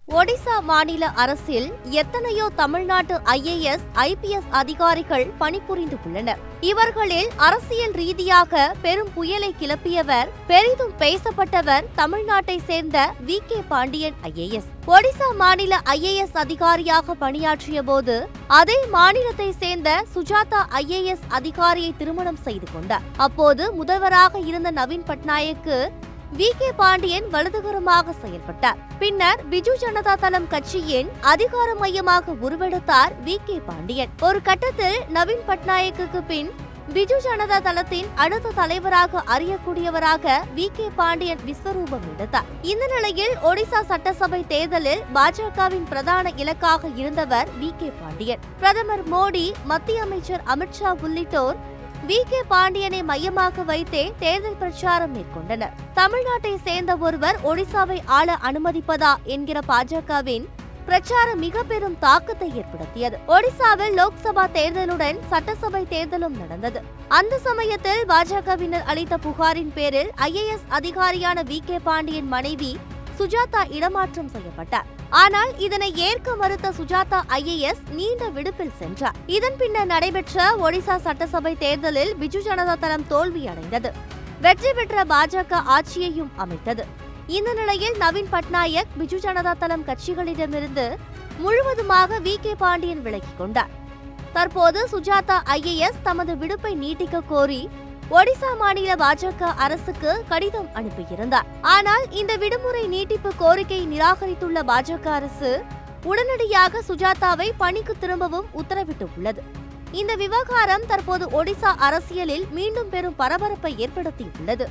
ஒடிசா மாநில அரசில் எத்தனையோ தமிழ்நாட்டு IAS, IPS அதிகாரிகள் பணிபுரிந்து உள்ளனர். இவர்களில் அரசியல் ரீதியாக பெரும் புயலை கிளப்பியவர், பெரிதும் பேசப்பட்டவர் தமிழ்நாட்டை சேர்ந்த VK பாண்டியன் IAS. ஒடிசா மாநில IAS அதிகாரியாக பணியாற்றிய போது அதே மாநிலத்தை சேர்ந்த சுஜாதா IAS அதிகாரியை திருமணம் செய்து கொண்டார். அப்போது முதல்வராக இருந்த நவீன் பட்நாயக்கு VK பாண்டியன் வலதுகரமாக செயல்பட்டார். பின்னர் பிஜு ஜனதா தளம் கட்சியின் அதிகார மையமாக உருவெடுத்தார் VK பாண்டியன். ஒரு கட்டத்தில் நவீன் பட்நாயக்கு பின் பிஜு ஜனதா தளத்தின் அடுத்த தலைவராக அறியக்கூடியவராக VK பாண்டியன் விஸ்வரூபம் எடுத்தார். இந்த நிலையில் ஒடிசா சட்டசபை தேர்தலில் பாஜகவின் பிரதான இலக்காக இருந்தவர் VK பாண்டியன். பிரதமர் மோடி, மத்திய அமைச்சர் அமித்ஷா உள்ளிட்டோர் VK பாண்டியனை மையமாக வைத்தே தேர்தல் பிரச்சாரம் மேற்கொண்டனர். தமிழ்நாட்டை சேர்ந்த ஒருவர் ஒடிசாவை ஆள அனுமதிப்பதா என்கிற பாஜகவின் பிரச்சாரம் மிக பெரும் தாக்கத்தை ஏற்படுத்தியது. ஒடிசாவில் லோக்சபா தேர்தலுடன் சட்டசபை தேர்தலும் நடந்தது. அந்த சமயத்தில் பாஜகவினர் அளித்த புகாரின் பேரில் IAS அதிகாரியான VK பாண்டியன் மனைவி சுஜாதா இடமாற்றம் செய்யப்பட்டார். ஆனால் இதனை ஏற்க மறுத்த சுஜாதா IAS நீண்ட விடுப்பில் சென்றார். இதன் பின்னர் நடைபெற்ற ஒடிசா சட்டசபை தேர்தலில் பிஜு ஜனதா தளம் தோல்வியடைந்தது. வெற்றி பெற்ற பாஜக ஆட்சியையும் அமைத்தது. இந்த நிலையில் நவீன் பட்நாயக் பிஜு ஜனதா தளம் கட்சிகளிடமிருந்து முழுவதுமாக VK பாண்டியன் விலகிக் கொண்டார். தற்போது சுஜாதா IAS தமது விடுப்பை நீட்டிக்க கோரி ஒடிசா மாநில பாஜக அரசுக்கு கடிதம் அனுப்பியிருந்தார். ஆனால் இந்த விடுமுறை நீட்டிப்பு கோரிக்கையை நிராகரித்துள்ள பாஜக அரசு உடனடியாக சுஜாதாவை பணிக்கு திரும்பவும் உத்தரவிட்டுள்ளது. இந்த விவகாரம் தற்போது ஒடிசா அரசியலில் மீண்டும் பெரும் பரபரப்பை ஏற்படுத்தியுள்ளது.